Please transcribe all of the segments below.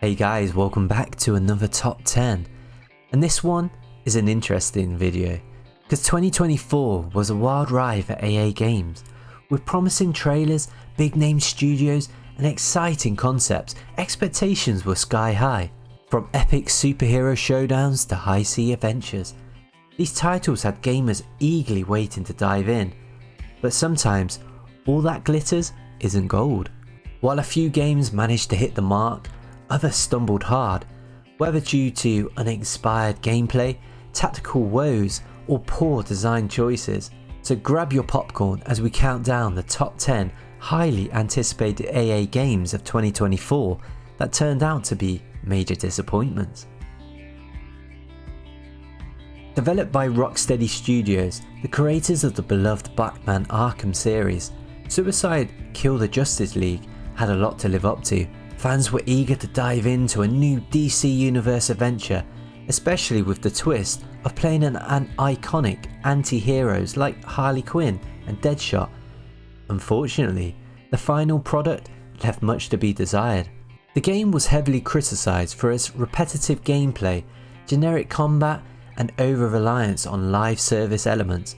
Hey guys, welcome back to another top 10, and this one is an interesting video because 2024 was a wild ride for AA games. With promising trailers, big name studios and exciting concepts, expectations were sky high. From epic superhero showdowns to high sea adventures, these titles had gamers eagerly waiting to dive in, but sometimes all that glitters isn't gold. While a few games managed to hit the mark, others stumbled hard, whether due to uninspired gameplay, tactical woes or poor design choices. So grab your popcorn as we count down the top 10 highly anticipated AA games of 2024 that turned out to be major disappointments. Developed by Rocksteady Studios, the creators of the beloved Batman Arkham series, Suicide Kill the Justice League had a lot to live up to. Fans were eager to dive into a new DC Universe adventure, especially with the twist of playing an iconic anti-heroes like Harley Quinn and Deadshot. Unfortunately, the final product left much to be desired. The game was heavily criticised for its repetitive gameplay, generic combat and over-reliance on live service elements.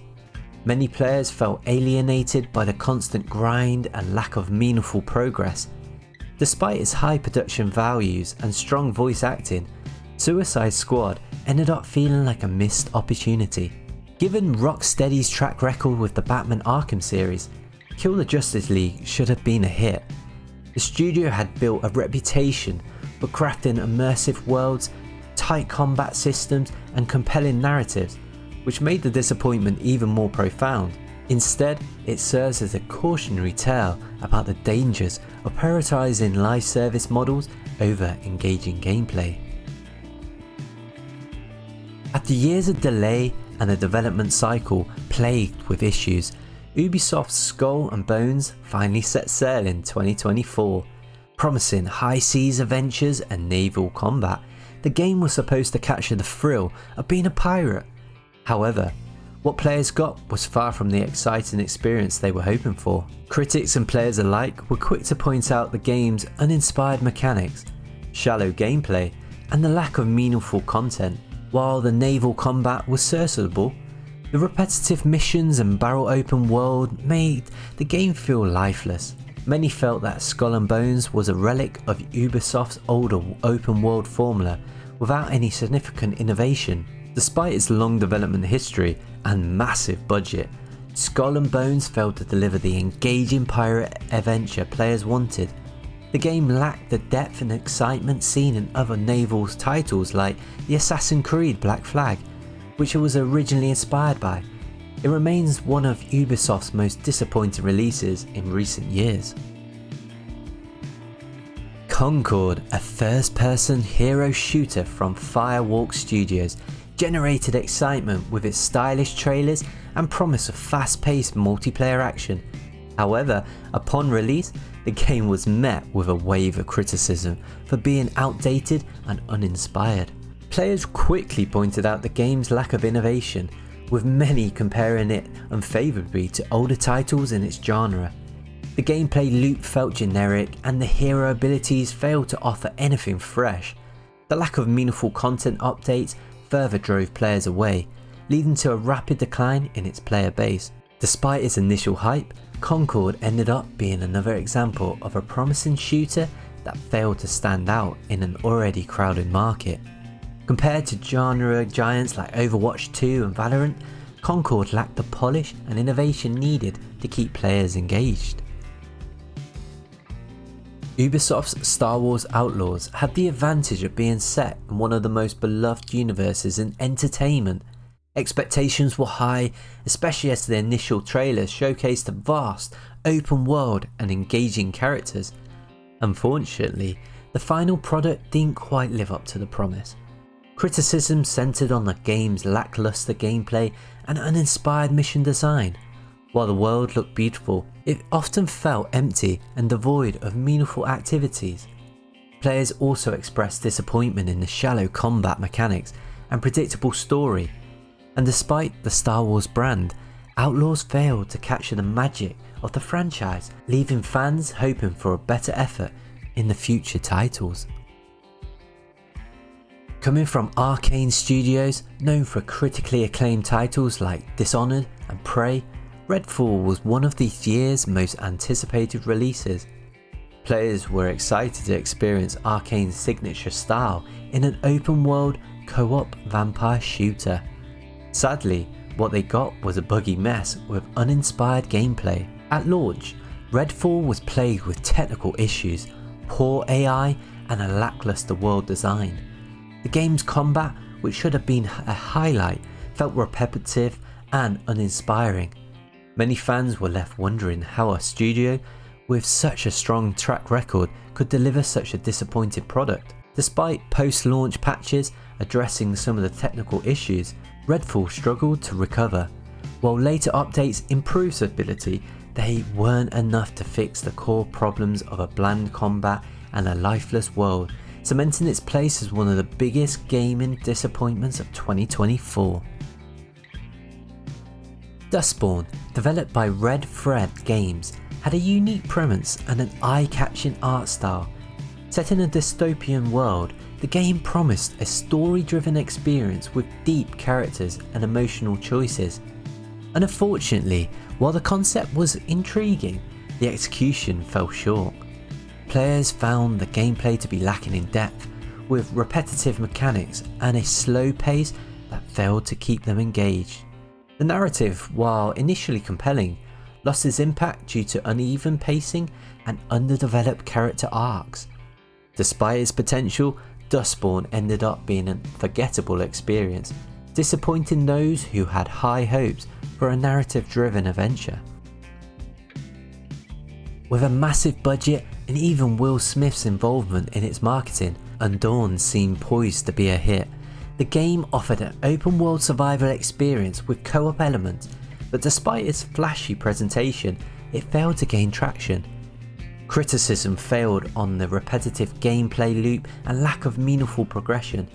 Many players felt alienated by the constant grind and lack of meaningful progress. Despite its high production values and strong voice acting, Suicide Squad ended up feeling like a missed opportunity. Given Rocksteady's track record with the Batman Arkham series, Kill the Justice League should have been a hit. The studio had built a reputation for crafting immersive worlds, tight combat systems and compelling narratives, which made the disappointment even more profound. Instead, it serves as a cautionary tale about the dangers of prioritizing live service models over engaging gameplay. After years of delay and a development cycle plagued with issues, Ubisoft's Skull and Bones finally set sail in 2024. Promising high seas adventures and naval combat, the game was supposed to capture the thrill of being a pirate. However, what players got was far from the exciting experience they were hoping for. Critics and players alike were quick to point out the game's uninspired mechanics, shallow gameplay, and the lack of meaningful content. While the naval combat was serviceable, the repetitive missions and barrel open world made the game feel lifeless. Many felt that Skull and Bones was a relic of Ubisoft's older open world formula without any significant innovation. Despite its long development history and massive budget, Skull and Bones failed to deliver the engaging pirate adventure players wanted. The game lacked the depth and excitement seen in other naval titles like the Assassin's Creed Black Flag, which it was originally inspired by. It remains one of Ubisoft's most disappointing releases in recent years. Concord, a first-person hero shooter from Firewalk Studios, generated excitement with its stylish trailers and promise of fast-paced multiplayer action. However, upon release, the game was met with a wave of criticism for being outdated and uninspired. Players quickly pointed out the game's lack of innovation, with many comparing it unfavourably to older titles in its genre. The gameplay loop felt generic and the hero abilities failed to offer anything fresh. The lack of meaningful content updates further drove players away, leading to a rapid decline in its player base. Despite its initial hype, Concord ended up being another example of a promising shooter that failed to stand out in an already crowded market. Compared to genre giants like Overwatch 2 and Valorant, Concord lacked the polish and innovation needed to keep players engaged. Ubisoft's Star Wars Outlaws had the advantage of being set in one of the most beloved universes in entertainment. Expectations were high, especially as the initial trailers showcased a vast, open world and engaging characters. Unfortunately, the final product didn't quite live up to the promise. Criticism centered on the game's lackluster gameplay and uninspired mission design. While the world looked beautiful, it often felt empty and devoid of meaningful activities. Players also expressed disappointment in the shallow combat mechanics and predictable story. And despite the Star Wars brand, Outlaws failed to capture the magic of the franchise, leaving fans hoping for a better effort in the future titles. Coming from Arcane Studios, known for critically acclaimed titles like Dishonored and Prey, Redfall was one of this year's most anticipated releases. Players were excited to experience Arcane's signature style in an open world co-op vampire shooter. Sadly, what they got was a buggy mess with uninspired gameplay. At launch, Redfall was plagued with technical issues, poor AI and a lackluster world design. The game's combat, which should have been a highlight, felt repetitive and uninspiring. Many fans were left wondering how a studio with such a strong track record could deliver such a disappointing product. Despite post-launch patches addressing some of the technical issues, Redfall struggled to recover. While later updates improved stability, they weren't enough to fix the core problems of a bland combat and a lifeless world, cementing its place as one of the biggest gaming disappointments of 2024. Dustborn, developed by Red Thread Games, had a unique premise and an eye-catching art style. Set in a dystopian world, the game promised a story-driven experience with deep characters and emotional choices. Unfortunately, while the concept was intriguing, the execution fell short. Players found the gameplay to be lacking in depth, with repetitive mechanics and a slow pace that failed to keep them engaged. The narrative, while initially compelling, lost its impact due to uneven pacing and underdeveloped character arcs. Despite its potential, Dustborn ended up being an unforgettable experience, disappointing those who had high hopes for a narrative-driven adventure. With a massive budget and even Will Smith's involvement in its marketing, Undawn seemed poised to be a hit. The game offered an open-world survival experience with co-op elements, but despite its flashy presentation, it failed to gain traction. Criticism failed on the repetitive gameplay loop and lack of meaningful progression.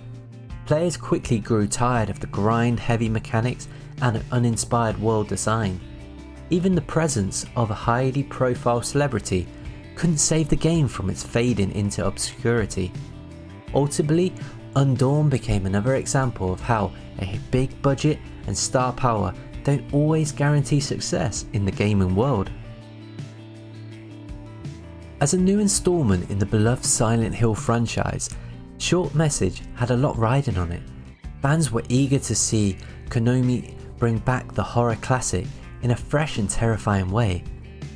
Players quickly grew tired of the grind-heavy mechanics and an uninspired world design. Even the presence of a highly profile celebrity couldn't save the game from its fading into obscurity. Ultimately, Undawn became another example of how a big budget and star power don't always guarantee success in the gaming world. As a new installment in the beloved Silent Hill franchise, Short Message had a lot riding on it. Fans were eager to see Konami bring back the horror classic in a fresh and terrifying way.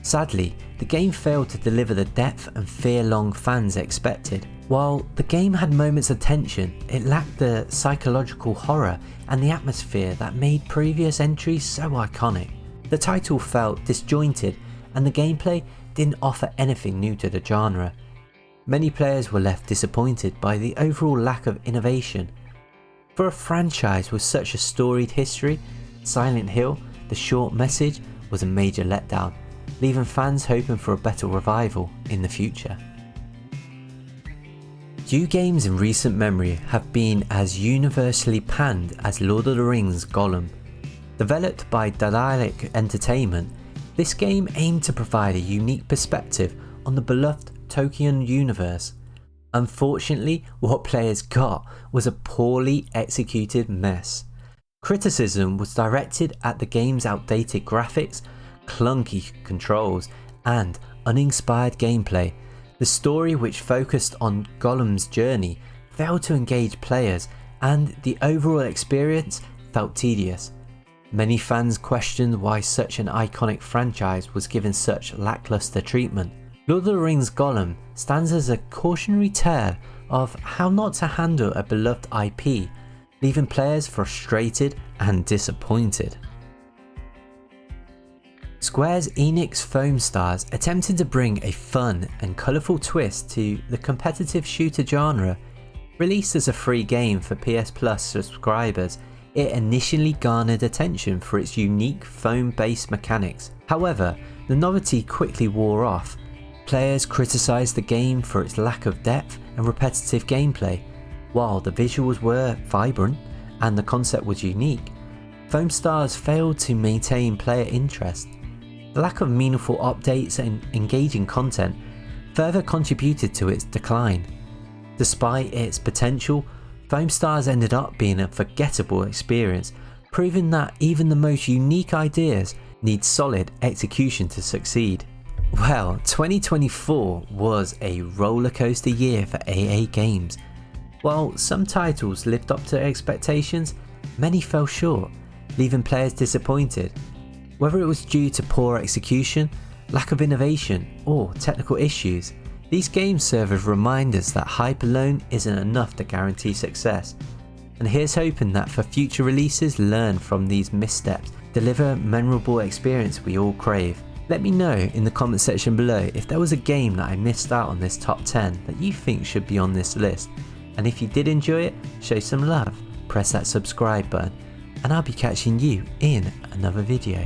Sadly, the game failed to deliver the depth and fear-long fans expected. While the game had moments of tension, it lacked the psychological horror and the atmosphere that made previous entries so iconic. The title felt disjointed and the gameplay didn't offer anything new to the genre. Many players were left disappointed by the overall lack of innovation. For a franchise with such a storied history, Silent Hill, the Short Message, was a major letdown, leaving fans hoping for a better revival in the future. Few games in recent memory have been as universally panned as Lord of the Rings Gollum. Developed by Daedalic Entertainment, this game aimed to provide a unique perspective on the beloved Tolkien universe. Unfortunately, what players got was a poorly executed mess. Criticism was directed at the game's outdated graphics, clunky controls, and uninspired gameplay. The story, which focused on Gollum's journey, failed to engage players, and the overall experience felt tedious. Many fans questioned why such an iconic franchise was given such lackluster treatment. Lord of the Rings Gollum stands as a cautionary tale of how not to handle a beloved IP, leaving players frustrated and disappointed. Square's Enix Foam Stars attempted to bring a fun and colourful twist to the competitive shooter genre. Released as a free game for PS Plus subscribers, it initially garnered attention for its unique foam-based mechanics. However, the novelty quickly wore off. Players criticised the game for its lack of depth and repetitive gameplay. While the visuals were vibrant and the concept was unique, Foam Stars failed to maintain player interest. The lack of meaningful updates and engaging content further contributed to its decline. Despite its potential, Foam Stars ended up being a forgettable experience, proving that even the most unique ideas need solid execution to succeed. Well, 2024 was a rollercoaster year for AA games. While some titles lived up to expectations, many fell short, leaving players disappointed. Whether it was due to poor execution, lack of innovation, or technical issues, these games serve as reminders that hype alone isn't enough to guarantee success. And here's hoping that for future releases learn from these missteps, deliver a memorable experience we all crave. Let me know in the comment section below if there was a game that I missed out on this top 10 that you think should be on this list. And if you did enjoy it, show some love, press that subscribe button, and I'll be catching you in another video.